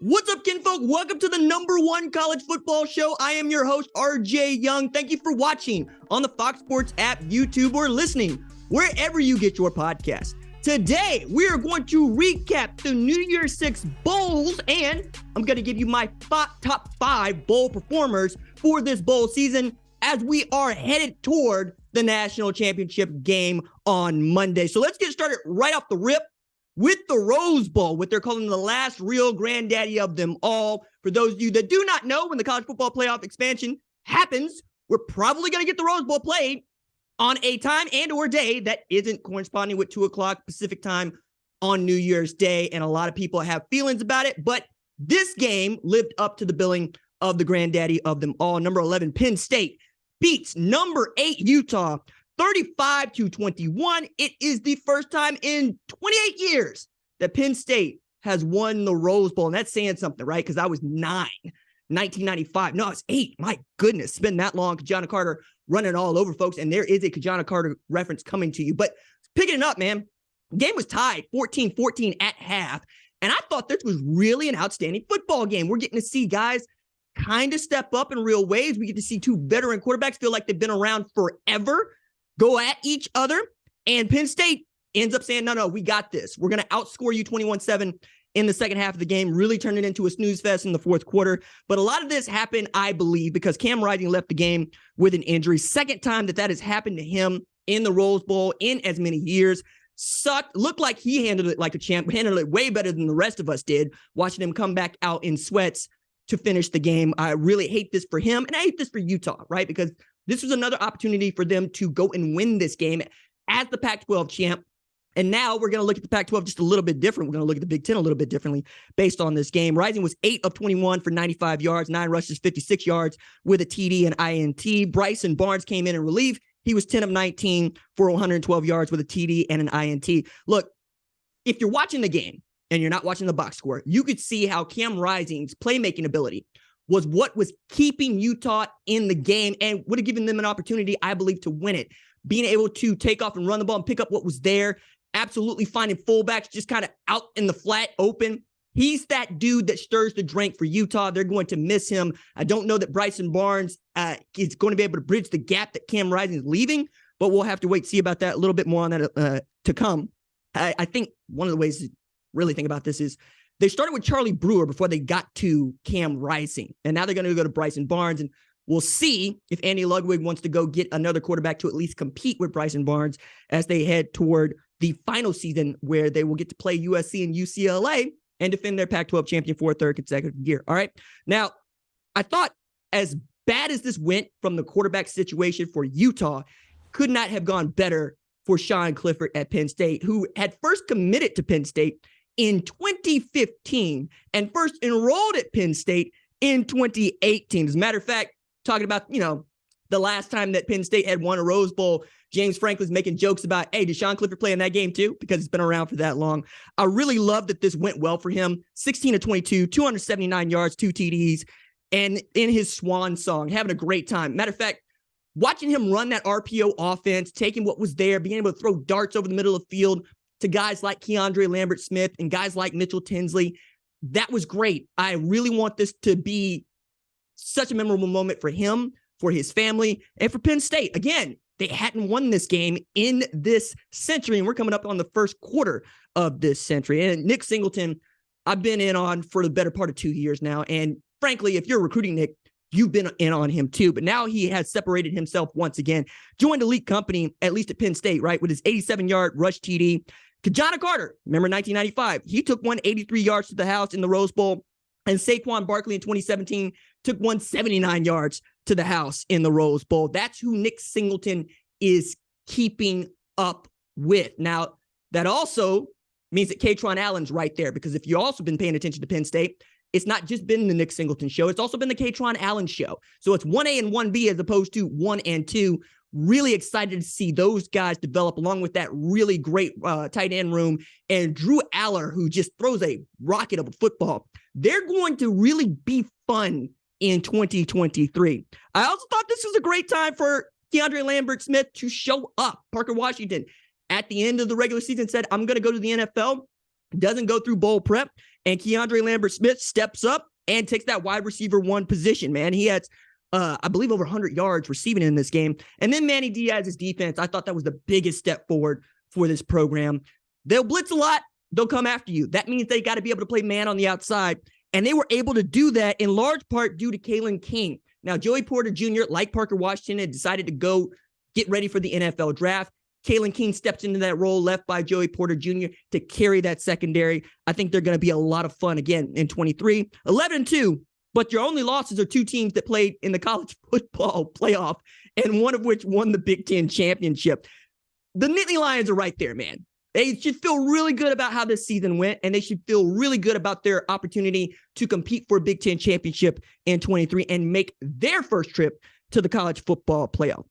What's up, kinfolk? Welcome to the #1 college football show. I am your host, RJ Young. Thank you for watching on the Fox Sports app, YouTube, or listening wherever you get your podcast. Today, we are going to recap the New Year's 6 bowls, and I'm going to give you my top 5 bowl performers for this bowl season as we are headed toward the national championship game on Monday. So let's get started right off the rip with the Rose Bowl, what they're calling the last real granddaddy of them all. For those of you that do not know, when the college football playoff expansion happens, we're probably going to get the Rose Bowl played on a time and or day that isn't corresponding with 2 o'clock Pacific time on New Year's Day. And a lot of people have feelings about it, but this game lived up to the billing of the granddaddy of them all. Number 11, Penn State beats number 8, Utah, 35-21. It is the first time in 28 years that Penn State has won the Rose Bowl. And that's saying something, right? Because I was 1995. No, it's 8. My goodness, it's been that long. Kajana Carter running all over, folks. And there is a Kajana Carter reference coming to you. But picking it up, man, game was tied 14-14 at half. And I thought this was really an outstanding football game. We're getting to see guys kind of step up in real ways. We get to see 2 veteran quarterbacks feel like they've been around forever go at each other. And Penn State ends up saying, no, we got this. We're going to outscore you 21-7 in the second half of the game, really turned it into a snooze fest in the fourth quarter. But a lot of this happened, I believe, because Cam Rising left the game with an injury. Second time that has happened to him in the Rose Bowl in as many years. Sucked. Looked like he handled it like a champ, handled it way better than the rest of us did, watching him come back out in sweats to finish the game. I really hate this for him, and I hate this for Utah, right? Because this was another opportunity for them to go and win this game as the Pac-12 champ. And now we're going to look at the Pac-12 just a little bit different. We're going to look at the Big Ten a little bit differently based on this game. Rising was 8 of 21 for 95 yards, 9 rushes, 56 yards with a TD and INT. Bryson Barnes came in relief. He was 10 of 19 for 112 yards with a TD and an INT. Look, if you're watching the game and you're not watching the box score, you could see how Cam Rising's playmaking ability was what was keeping Utah in the game and would have given them an opportunity, I believe, to win it. Being able to take off and run the ball and pick up what was there, absolutely finding fullbacks just kind of out in the flat open. He's that dude that stirs the drink for Utah. They're going to miss him. I don't know that Bryson Barnes is going to be able to bridge the gap that Cam Rising is leaving, but we'll have to wait and see about that. A little bit more on that to come. I think one of the ways to really think about this is they started with Charlie Brewer before they got to Cam Rising. And now they're going to go to Bryson Barnes. And we'll see if Andy Ludwig wants to go get another quarterback to at least compete with Bryson Barnes as they head toward the final season where they will get to play USC and UCLA and defend their Pac-12 champion for a 3rd consecutive year. All right. Now, I thought as bad as this went from the quarterback situation for Utah, could not have gone better for Sean Clifford at Penn State, who had first committed to Penn State in 2015 and first enrolled at Penn State in 2018. As a matter of fact, talking about, the last time that Penn State had won a Rose Bowl, James Franklin's making jokes about, hey, did Sean Clifford play in that game too? Because it's been around for that long. I really love that this went well for him. 16 of 22, 279 yards, 2 TDs, and in his swan song, having a great time. Matter of fact, watching him run that RPO offense, taking what was there, being able to throw darts over the middle of the field to guys like Keandre Lambert-Smith and guys like Mitchell Tinsley, that was great. I really want this to be such a memorable moment for him, for his family, and for Penn State. Again, they hadn't won this game in this century, and we're coming up on the first quarter of this century. And Nick Singleton, I've been in on for the better part of 2 years now. And frankly, if you're recruiting Nick, you've been in on him too. But now he has separated himself once again, joined elite company, at least at Penn State, right, with his 87-yard rush TD. Kajana Carter, remember 1995, he took 183 yards to the house in the Rose Bowl. And Saquon Barkley in 2017 took 179 yards to the house in the Rose Bowl. That's who Nick Singleton is keeping up with. Now, that also means that Katron Allen's right there, because if you've also been paying attention to Penn State, it's not just been the Nick Singleton show. It's also been the Katron Allen show. So it's 1A and 1B as opposed to 1 and 2. Really excited to see those guys develop along with that really great tight end room. And Drew Aller, who just throws a rocket of a football. They're going to really be fun in 2023. I also thought this was a great time for Keandre Lambert-Smith to show up. Parker Washington, at the end of the regular season, said, I'm going to go to the NFL. Doesn't go through bowl prep And Keandre Lambert-Smith steps up and takes that wide receiver 1 position, man. He had, I believe, over 100 yards receiving in this game. And then Manny Diaz's defense, I thought that was the biggest step forward for this program. They'll blitz a lot. They'll come after you. That means they got to be able to play man on the outside. And they were able to do that in large part due to Kalen King. Now, Joey Porter Jr., like Parker Washington, had decided to go get ready for the NFL draft. Kalen King steps into that role left by Joey Porter Jr. to carry that secondary. I think they're going to be a lot of fun again in 23. 11-2, but your only losses are 2 teams that played in the college football playoff, and one of which won the Big Ten championship. The Nittany Lions are right there, man. They should feel really good about how this season went, and they should feel really good about their opportunity to compete for a Big Ten championship in 23 and make their first trip to the college football playoff.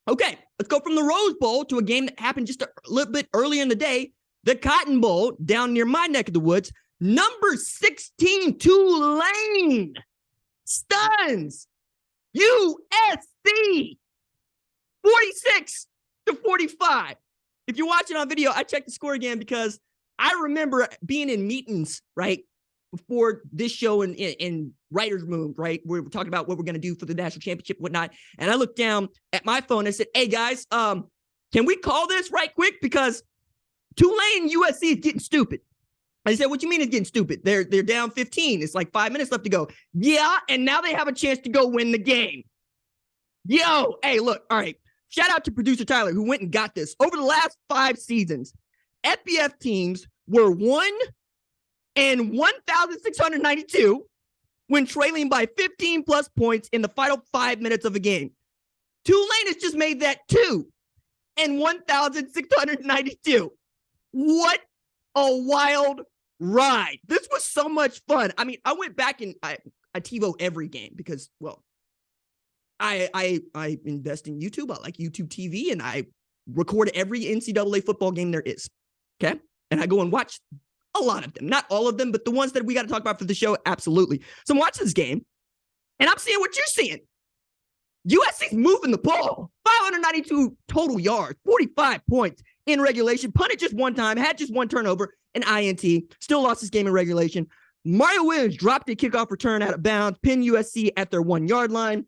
Okay, let's go from the Rose Bowl to a game that happened just a little bit earlier in the day, the Cotton Bowl down near my neck of the woods. Number 16, Tulane stuns USC 46-45. If you're watching on video, I checked the score again because I remember being in meetings, right, before this show in writer's room, right? We were talking about what we're going to do for the national championship and whatnot. And I looked down at my phone and I said, hey, guys, can we call this right quick? Because Tulane USC is getting stupid. I said, what you mean it's getting stupid? They're down 15. It's like 5 minutes left to go. Yeah, and now they have a chance to go win the game. Yo, hey, look, all right. Shout out to producer Tyler, who went and got this. Over the last 5 seasons, FBF teams were 1 and 1,692 when trailing by 15 plus points in the final 5 minutes of a game. Tulane has just made that 2 and 1,692. What a wild ride. This was so much fun. I mean, I went back and I TiVo every game because, well, I invest in YouTube. I like YouTube TV, and I record every NCAA football game there is. Okay. And I go and watch a lot of them, not all of them, but the ones that we got to talk about for the show. Absolutely. So I'm watching this game and I'm seeing what you're seeing. USC's moving the ball, 592 total yards, 45 points in regulation, punted just 1 time, had just 1 turnover, an INT, still lost this game in regulation. Mario Williams dropped a kickoff return out of bounds, pinned USC at their 1-yard line.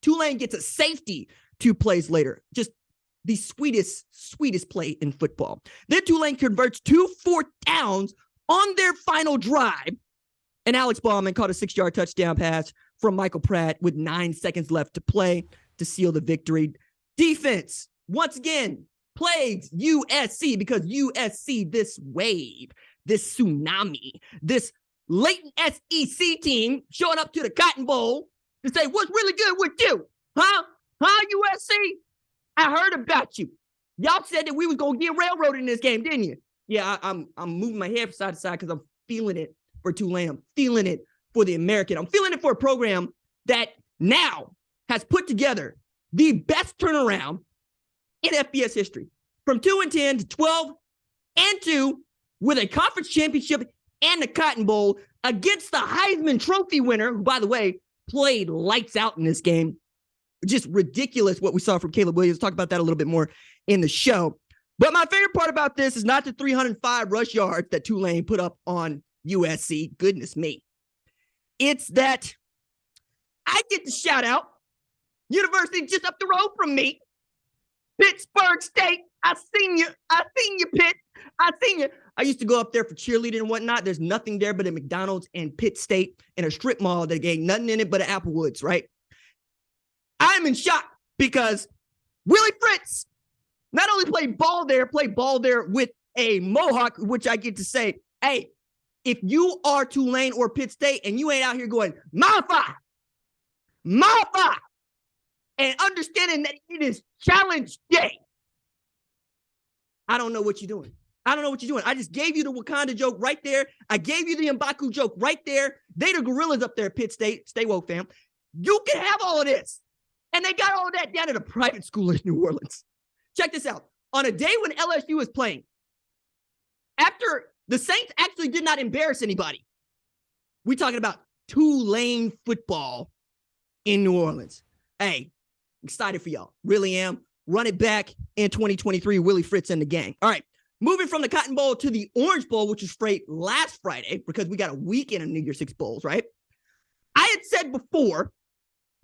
Tulane gets a safety 2 plays later. Just the sweetest play in football. Then Tulane converts 2 4th downs on their final drive. And Alex Bauman caught a 6-yard touchdown pass from Michael Pratt with 9 seconds left to play to seal the victory. Defense, once again, plagues USC because USC, this wave, this tsunami, this latent SEC team showing up to the Cotton Bowl to say, what's really good with you? Huh, USC? I heard about you. Y'all said that we was going to get railroaded in this game, didn't you? Yeah, I'm moving my head from side to side because I'm feeling it for Tulane. I'm feeling it for the American. I'm feeling it for a program that now has put together the best turnaround in FBS history. From 2-10 to 12-2 with a conference championship and the Cotton Bowl against the Heisman Trophy winner, who, by the way, played lights out in this game. Just ridiculous what we saw from Caleb Williams. Talk about that a little bit more in the show. But my favorite part about this is not the 305 rush yards that Tulane put up on USC. Goodness me. It's that I get to shout out university just up the road from me, Pittsburgh State. I seen you, Pitt. I seen you. I used to go up there for cheerleading and whatnot. There's nothing there but a McDonald's and Pitt State and a strip mall that ain't nothing in it but an Applewoods, right? I'm in shock because Willie Fritz not only played ball there with a mohawk, which I get to say, hey, if you are Tulane or Pitt State and you ain't out here going, Mafia, and understanding that it is challenge day, I don't know what you're doing. I just gave you the Wakanda joke right there. I gave you the M'Baku joke right there. They the gorillas up there at Pitt State. Stay woke, fam. You can have all of this. And they got all of that down at a private school in New Orleans. Check this out. On a day when LSU was playing, after the Saints actually did not embarrass anybody, we talking about Tulane football in New Orleans. Hey, excited for y'all. Really am. Run it back in 2023. Willie Fritz and the gang. All right. Moving from the Cotton Bowl to the Orange Bowl, which was straight last Friday, because we got a weekend of New Year's Six Bowls, right? I had said before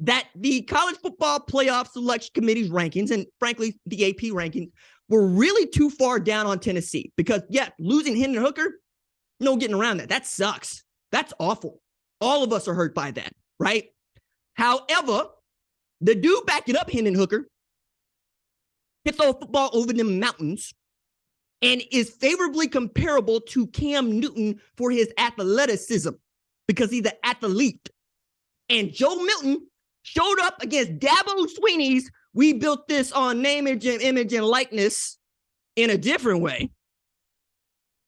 that the College Football Playoff Selection Committee's rankings, and frankly, the AP rankings, were really too far down on Tennessee. Because, yeah, losing Hendon Hooker, no getting around that. That sucks. That's awful. All of us are hurt by that, right? However, the dude backing up Hendon Hooker can throw a football over the mountains and is favorably comparable to Cam Newton for his athleticism because he's an athlete. And Joe Milton showed up against Dabo Swinney's "We built this on name, image, and likeness" in a different way.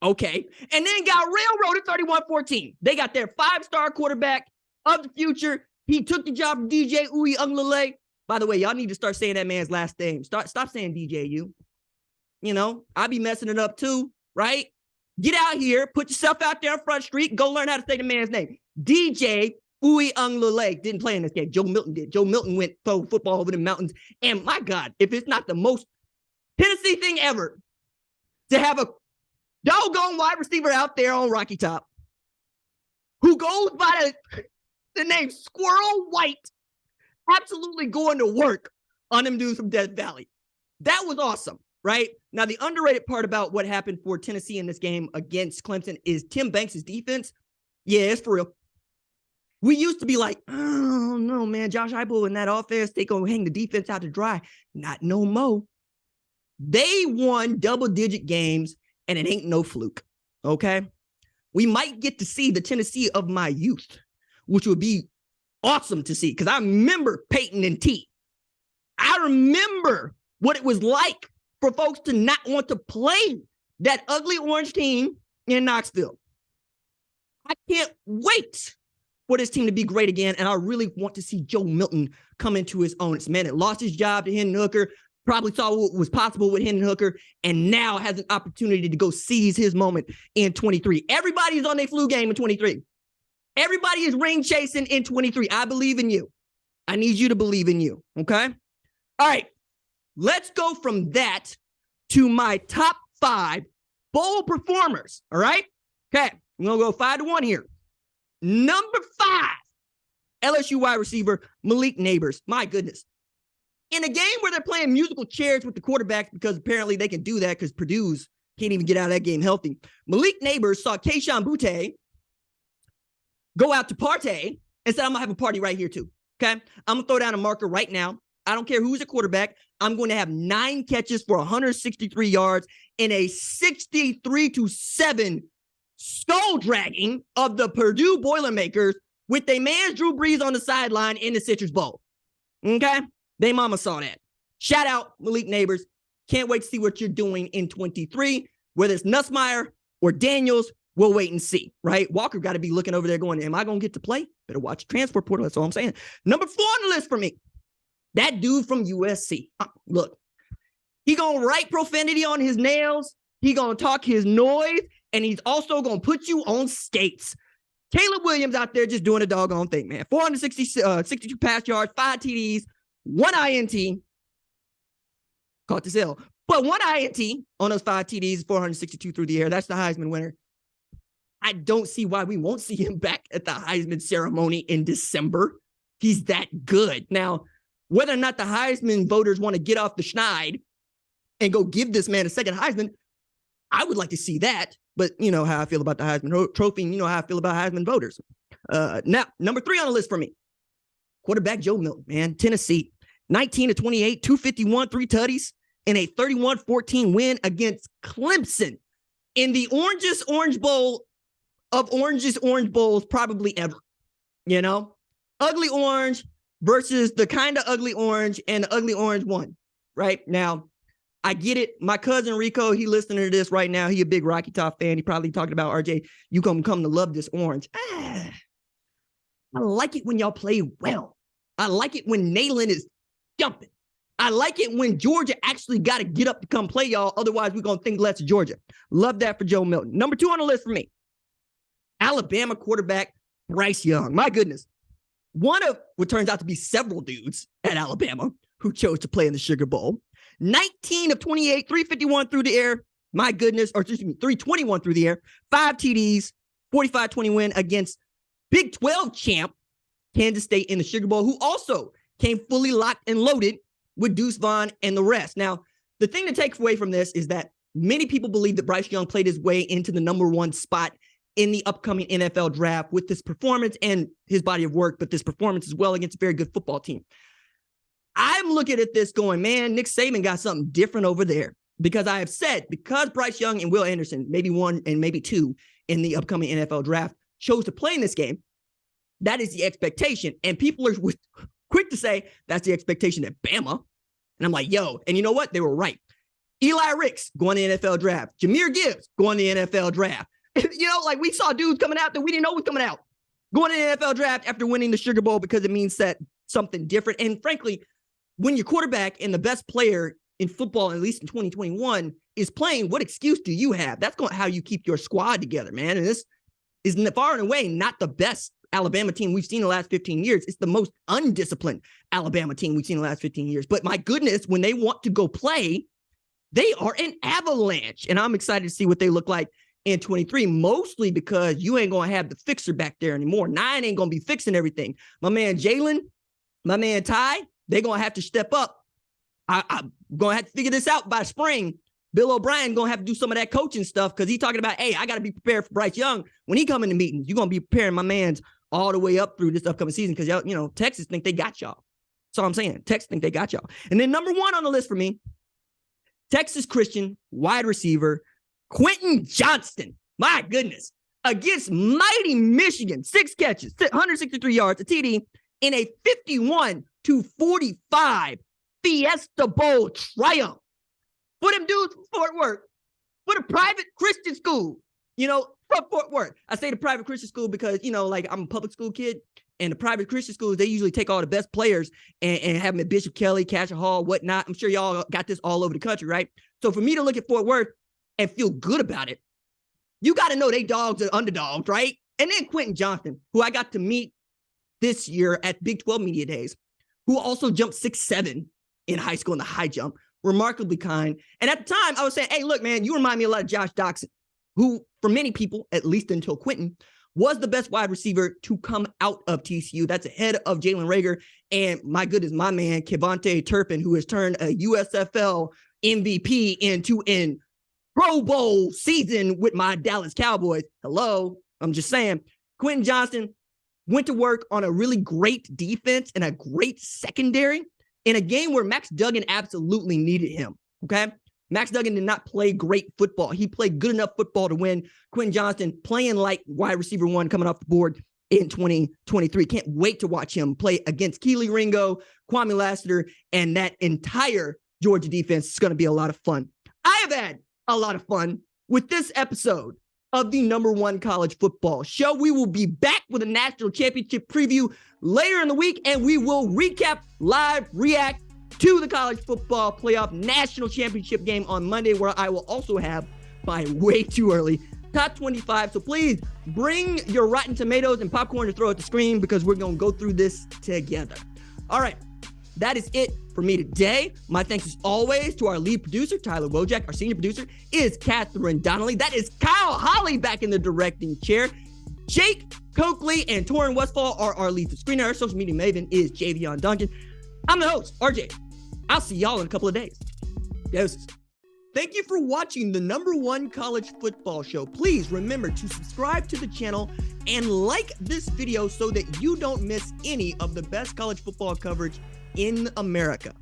Okay. And then got railroaded 31-14. They got their 5-star quarterback of the future. He took the job from DJ Uiagalelei. By the way, y'all need to start saying that man's last name. Stop saying DJU. You know, I be messing it up too, right? Get out here, put yourself out there on Front Street, go learn how to say the man's name. DJ Uiagalelei didn't play in this game. Joe Milton did. Joe Milton went throw football over the mountains. And my God, if it's not the most Tennessee thing ever to have a doggone wide receiver out there on Rocky Top who goes by the name Squirrel White, absolutely going to work on them dudes from Death Valley. That was awesome, right? Now, the underrated part about what happened for Tennessee in this game against Clemson is Tim Banks' defense. Yeah, it's for real. We used to be like, oh, no, man, Josh Heupel in that offense, they going to hang the defense out to dry. Not no more. They won double-digit games, and it ain't no fluke, okay? We might get to see the Tennessee of my youth, which would be awesome to see because I remember Peyton and T. I remember what it was like for folks to not want to play that ugly orange team in Knoxville. I can't wait for this team to be great again, and I really want to see Joe Milton come into his own. This man that lost his job to Hendon Hooker, probably saw what was possible with Hendon Hooker, and now has an opportunity to go seize his moment in 23. Everybody's on their flu game in 23. Everybody is ring chasing in 23. I believe in you. I need you to believe in you, okay? All right, let's go from that to my top 5 bowl performers, all right? Okay, I'm going to go 5-1 here. Number 5, LSU wide receiver Malik Nabers. My goodness. In a game where they're playing musical chairs with the quarterbacks because apparently they can do that because Purdue's can't even get out of that game healthy, Malik Nabers saw Kayshon Boutte go out to party and said, I'm going to have a party right here too, okay? I'm going to throw down a marker right now. I don't care who's a quarterback. I'm going to have 9 catches for 163 yards in a 63-7 skull dragging of the Purdue Boilermakers with their man Drew Brees on the sideline in the Citrus Bowl. Okay? They mama saw that. Shout out Malik Nabers. Can't wait to see what you're doing in 23. Whether it's Nussmeier or Daniels, we'll wait and see, right? Walker got to be looking over there going, am I going to get to play? Better watch the transfer portal. That's all I'm saying. Number 4 on the list for me, that dude from USC. Look, he going to write profanity on his nails. He going to talk his noise. And he's also going to put you on skates. Caleb Williams out there just doing a doggone thing, man. 62 pass yards, 5 TDs, 1 INT. Caught this L. But 1 INT on those 5 TDs, 462 through the air. That's the Heisman winner. I don't see why we won't see him back at the Heisman ceremony in December. He's that good. Now, whether or not the Heisman voters want to get off the schneid and go give this man a second Heisman, I would like to see that. But you know how I feel about the Heisman Trophy, and you know how I feel about Heisman voters. Now, number 3 on the list for me, quarterback Joe Milton, man. Tennessee, 19-28, 251, 3 tutties, and a 31-14 win against Clemson in the orangest Orange Bowl of orangest Orange Bowls probably ever. You know, ugly orange versus the kind of ugly orange, and the ugly orange won. Right now, I get it. My cousin Rico, he listening to this right now. He a big Rocky Top fan. He probably talking about, RJ, you come to love this orange. I like it when y'all play well. I like it when Nayland is jumping. I like it when Georgia actually got to get up to come play y'all. Otherwise, we're going to think less of Georgia. Love that for Joe Milton. Number 2 on the list for me, Alabama quarterback Bryce Young. My goodness. One of what turns out to be several dudes at Alabama who chose to play in the Sugar Bowl. 19 of 28, 351 through the air, My goodness, or excuse me, 321 through the air, 5 TDs, 45-20 win against Big 12 champ Kansas State in the Sugar Bowl, who also came fully locked and loaded with Deuce Vaughn and the rest. Now, the thing to take away from this is that many people believe that Bryce Young played his way into the number 1 spot in the upcoming NFL draft with this performance and his body of work, but this performance as well against a very good football team. I'm looking at this going, man, Nick Saban got something different over there, because I have said, because Bryce Young and Will Anderson, maybe 1 and maybe 2 in the upcoming NFL draft, chose to play in this game, that is the expectation. And people are quick to say that's the expectation at Bama. And I'm like, yo, and you know what? They were right. Eli Ricks going to the NFL draft. Jahmyr Gibbs going to the NFL draft. You know, like we saw dudes coming out that we didn't know was coming out. Going to the NFL draft after winning the Sugar Bowl because it means that something different. And frankly, when your quarterback and the best player in football, at least in 2021, is playing, what excuse do you have? That's how you keep your squad together, man. And this is far and away not the best Alabama team we've seen in the last 15 years. It's the most undisciplined Alabama team we've seen in the last 15 years. But my goodness, when they want to go play, they are an avalanche. And I'm excited to see what they look like in 23, mostly because you ain't going to have the fixer back there anymore. 9 ain't going to be fixing everything. My man Jalen, my man Ty, they're going to have to step up. I'm going to have to figure this out by spring. Bill O'Brien going to have to do some of that coaching stuff because he's talking about, hey, I got to be prepared for Bryce Young. When he come into meetings, you're going to be preparing my mans all the way up through this upcoming season because, you know, Texas think they got y'all. That's all I'm saying. Texas think they got y'all. And then number 1 on the list for me, Texas Christian wide receiver, Quentin Johnston. My goodness. Against mighty Michigan, 6 catches, 163 yards, a TD in a 51-45 Fiesta Bowl triumph. For them dudes from Fort Worth, for the private Christian school, you know, from Fort Worth. I say the private Christian school because, you know, like I'm a public school kid, and the private Christian schools, they usually take all the best players and have them at Bishop Kelly, Cassia Hall, whatnot. I'm sure y'all got this all over the country, right? So for me to look at Fort Worth and feel good about it, you got to know they dogs are underdogs, right? And then Quentin Johnston, who I got to meet this year at Big 12 Media Days, who also jumped 6'7" in high school in the high jump, remarkably kind. And at the time, I was saying, hey, look, man, you remind me a lot of Josh Doxson, who, for many people, at least until Quentin, was the best wide receiver to come out of TCU. That's ahead of Jalen Reagor. And my goodness, my man, Kevontae Turpin, who has turned a USFL MVP into an Pro Bowl season with my Dallas Cowboys. Hello, I'm just saying. Quentin Johnston went to work on a really great defense and a great secondary in a game where Max Duggan absolutely needed him, okay? Max Duggan did not play great football. He played good enough football to win. Quentin Johnston playing like wide receiver 1 coming off the board in 2023. Can't wait to watch him play against Keely Ringo, Kwame Lassiter, and that entire Georgia defense. It's going to be a lot of fun. I have had a lot of fun with this episode of the #1 college football show. We will be back with a national championship preview later in the week, and we will recap, live, react to the college football playoff national championship game on Monday, where I will also have, by way too early, top 25. So please bring your Rotten Tomatoes and popcorn to throw at the screen because we're going to go through this together. All right. That is it for me today. My thanks as always to our lead producer, Tyler Wojak. Our senior producer is Catherine Donnelly. That is Kyle Holly back in the directing chair. Jake Coakley and Torrin Westfall are our lead screener. Our social media maven is Javion Duncan. I'm the host, RJ. I'll see y'all in a couple of days. Deuces. Thank you for watching the #1 college football show. Please remember to subscribe to the channel and like this video so that you don't miss any of the best college football coverage in America.